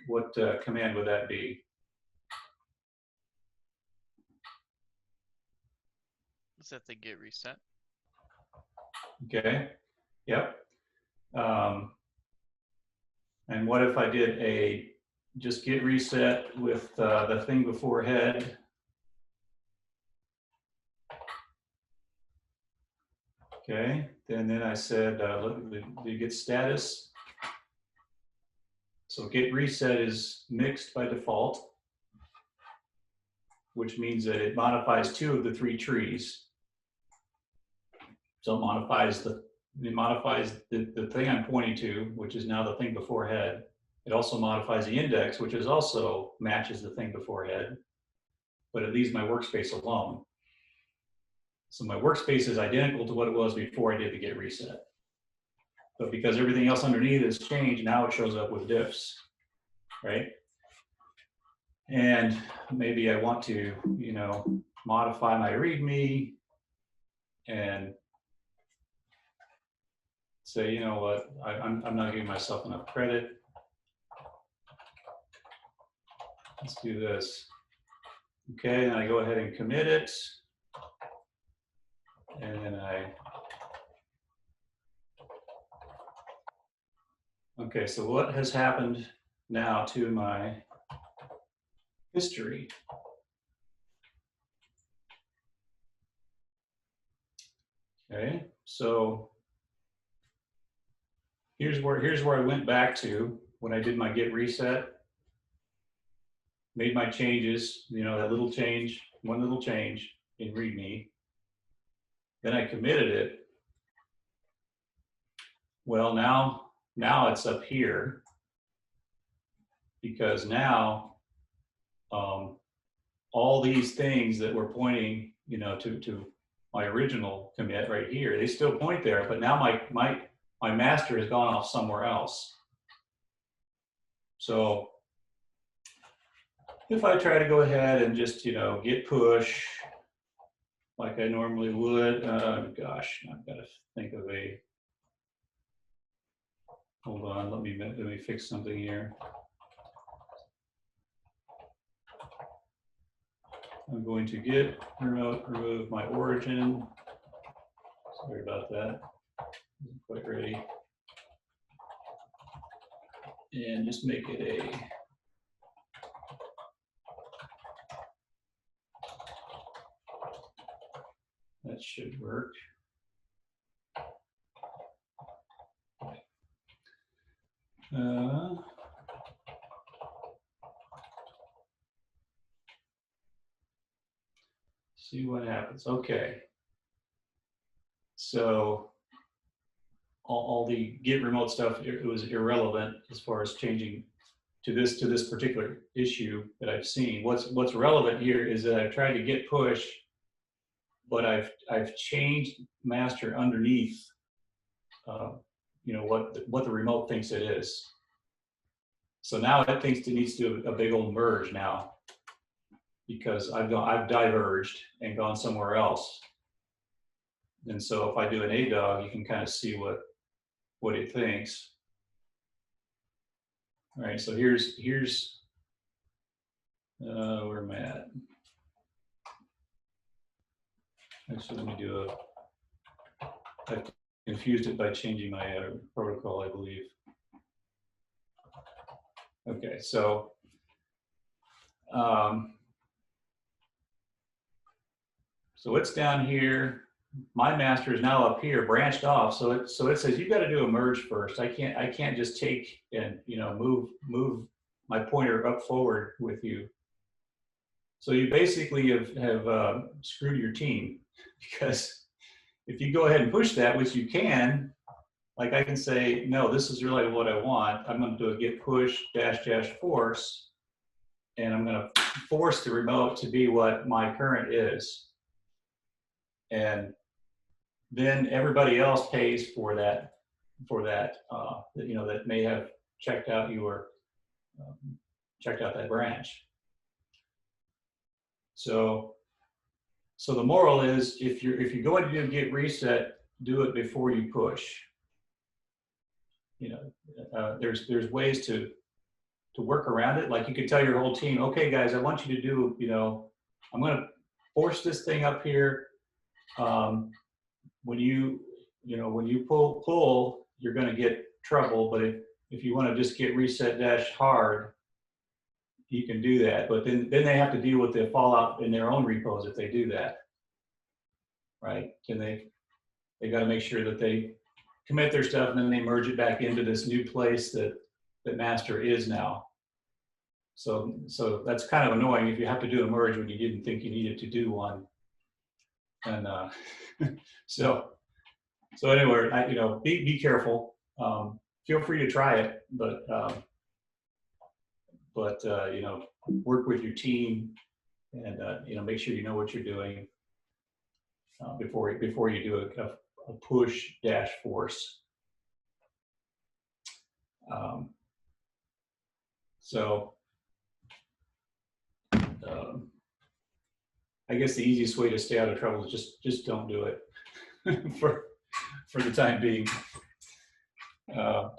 What command would that be? Is that the git reset? Okay. Yep. And what if I did a just git reset with the thing before head? Okay. Then I said the git status. So git reset is mixed by default, which means that it modifies 2 of the 3 trees. So it modifies the thing I'm pointing to, which is now the thing before head. It also modifies the index, which is also matches the thing before head, but it leaves my workspace alone. So my workspace is identical to what it was before I did the git reset. But because everything else underneath has changed, now it shows up with diffs, right? And maybe I want to, modify my README and say, you know what, I'm not giving myself enough credit. Let's do this. Okay, and I go ahead and commit it. And then okay, so what has happened now to my history? Okay, so here's where I went back to when I did my git reset. Made my changes, that little change, one little change in README. Then I committed it. Well, now it's up here because now all these things that were pointing, to my original commit right here, they still point there, but now my master has gone off somewhere else. So if I try to go ahead and just, git push like I normally would, gosh, I've got to think of a, hold on, let me fix something here. I'm going to git remove my origin. Sorry about that. Isn't quite ready. And just make it a that should work. See what happens. Okay. So all the git remote stuff, it was irrelevant as far as changing to this particular issue that I've seen. What's relevant here is that I've tried to git push, but I've changed master underneath, what the remote thinks it is. So now it thinks it needs to do a big old merge now, because I've diverged and gone somewhere else. And so if I do an ADOG, you can kind of see what it thinks. All right, so here's where am I at? Actually, let me do I confused it by changing my protocol, I believe. Okay, so so it's down here. My master is now up here, branched off. So it says you got to do a merge first. I can't just take and move my pointer up forward with you. So you basically have screwed your team, because if you go ahead and push that, which you can, like I can say, no, this is really what I want. I'm going to do a git push -- force, and I'm going to force the remote to be what my current is. And then everybody else pays for that, that may have checked out that branch. So the moral is, if you're going to do git reset, do it before you push. There's ways to work around it. Like you could tell your whole team, okay, guys, I want you to do, I'm going to force this thing up here. When you pull, you're going to get trouble. But if you want to just get reset dash hard, you can do that. But then they have to deal with the fallout in their own repos if they do that, right? And they got to make sure that they commit their stuff and then they merge it back into this new place that master is now. So that's kind of annoying if you have to do a merge when you didn't think you needed to do one. And so anyway, be careful. Feel free to try it, but work with your team and make sure you know what you're doing before you do a push dash force. I guess the easiest way to stay out of trouble is just don't do it for the time being. I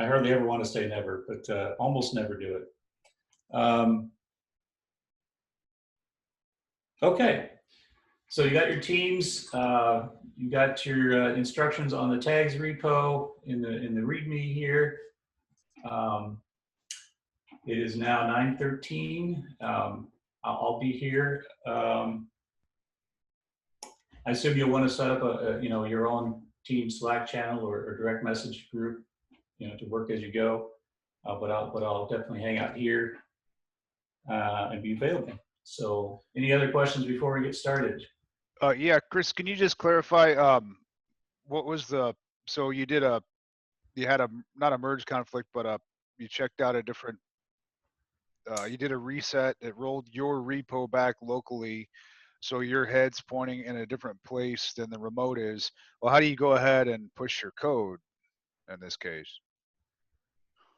hardly ever want to say never, but almost never do it. Okay, so you got your teams, you got your instructions on the tags repo in the README here. It is now 9:13. I'll be here. I assume you'll want to set up your own team Slack channel or direct message group, to work as you go. But I'll definitely hang out here and be available. So, any other questions before we get started? Yeah, Chris, can you just clarify what was so you had not a merge conflict, but you checked out a different, you did a reset, it rolled your repo back locally, so your head's pointing in a different place than the remote is. Well, how do you go ahead and push your code in this case?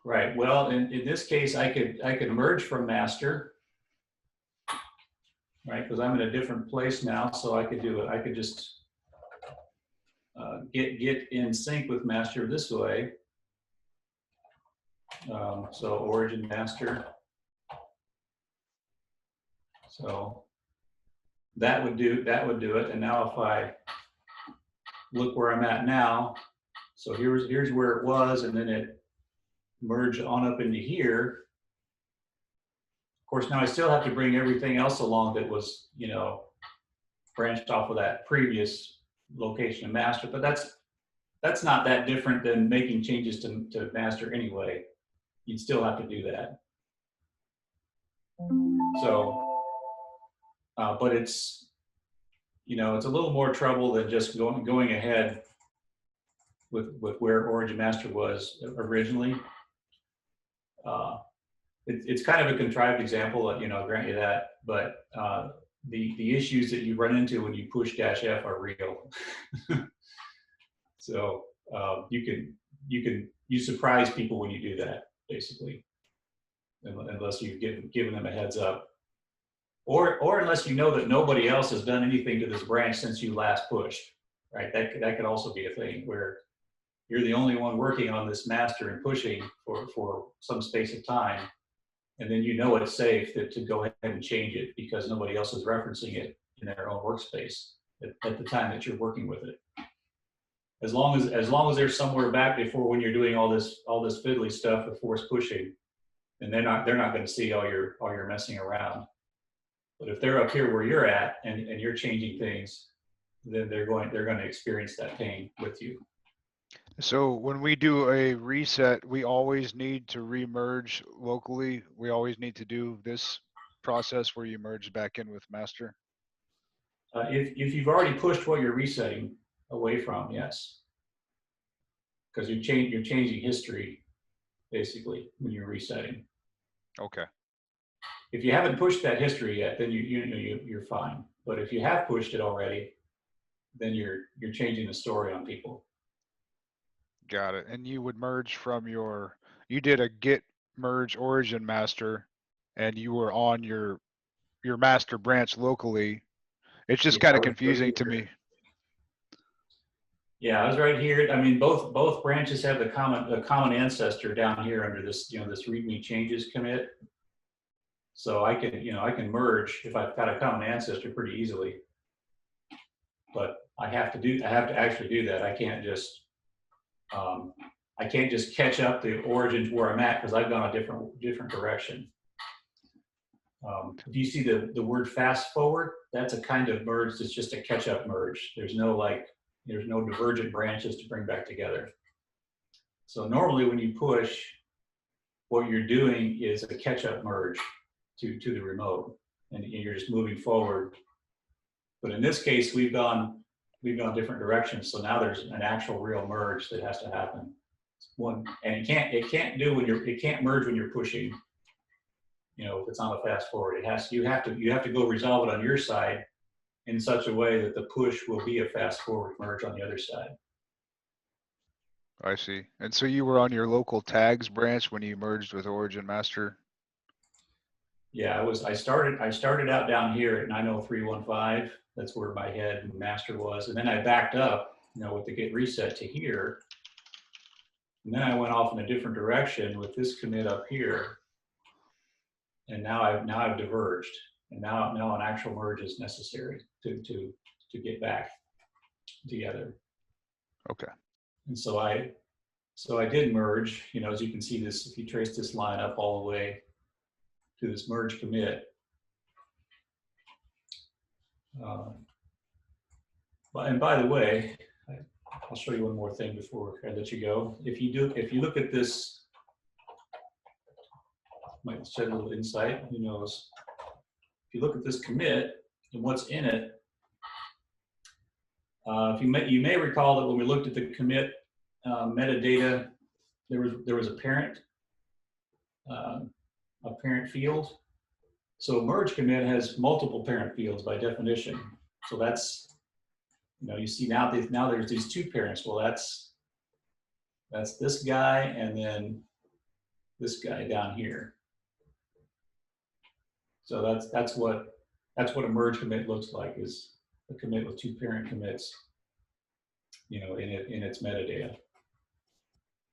Right, well, in this case, I could merge from master, right, because I'm in a different place now, so I could do it. I could just get in sync with master this way. So origin master. So that would do it. And now if I look where I'm at now, so here's where it was, and then it merged on up into here. Of course, now I still have to bring everything else along that was, branched off of that previous location of master, but that's not that different than making changes to master anyway. You'd still have to do that. So, but it's, it's a little more trouble than just going ahead with where origin master was originally. It's kind of a contrived example, I'll grant you that, but the issues that you run into when you push -F are real. So you surprise people when you do that, basically, unless you've given them a heads up, or unless you know that nobody else has done anything to this branch since you last pushed, right? That could also be a thing where you're the only one working on this master and pushing for some space of time, and then it's safe to go ahead and change it because nobody else is referencing it in their own workspace at the time that you're working with it. As long as they're somewhere back before when you're doing all this fiddly stuff with force pushing, and they're not going to see all your messing around. But if they're up here where you're at and you're changing things, then they're going to experience that pain with you. So when we do a reset, we always need to remerge locally. We always need to do this process where you merge back in with master. If you've already pushed what you're resetting away from, yes, because you're changing history basically when you're resetting. Okay. If you haven't pushed that history yet, then you're fine. But if you have pushed it already, then you're changing the story on people. Got it. And you would merge from you did a git merge origin master, and you were on your master branch locally. It's just kind of confusing to me. Yeah, I was right here. I mean, both branches have the common ancestor down here under this, this README changes commit. So I can merge if I've got a common ancestor pretty easily. But I have to actually do that. I can't just catch up the origin to where I'm at because I've gone a different direction. If you see the word fast forward, that's a kind of merge that's just a catch up merge. There's no divergent branches to bring back together. So normally when you push, what you're doing is a catch up merge to the remote, and you're just moving forward. But in this case, we've gone different directions. So now there's an actual real merge that has to happen. And it can't merge when you're pushing. If it's on a fast forward, you have to go resolve it on your side in such a way that the push will be a fast forward merge on the other side. I see. And so you were on your local tags branch when you merged with origin master? Yeah, I started out down here at 90315. That's where my head master was. And then I backed up, with the get reset to here. And then I went off in a different direction with this commit up here. And now I've diverged. And now an actual merge is necessary to get back together. Okay. And so I did merge, as you can see this, if you trace this line up all the way to this merge commit. And by the way, I'll show you one more thing before I let you go. If you look at this, might shed a little insight, who knows. If you look at this commit and what's in it, you may recall that when we looked at the commit metadata, there was a parent field. So a merge commit has multiple parent fields by definition. So that's, you see now there's these two parents. Well, that's this guy and then this guy down here. So that's what a merge commit looks like, is a commit with two parent commits, in its metadata.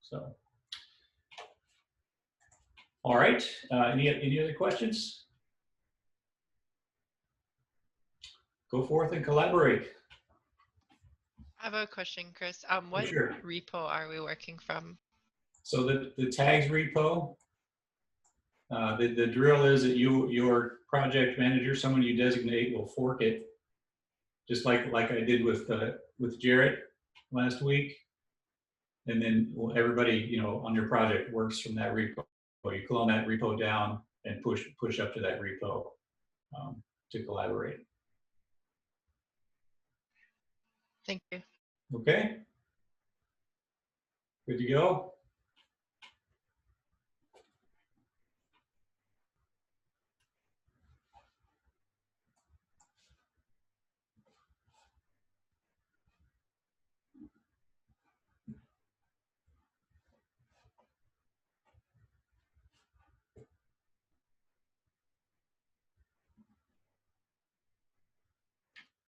So, all right. Any other questions? Go forth and collaborate. I have a question, Chris. What Sure. repo are we working from? So the tags repo, the drill is that your project manager, someone you designate, will fork it, just like I did with Jarrett last week. And then everybody, on your project works from that repo. Or you clone that repo down and push up to that repo to collaborate. Thank you. Okay. Good to go.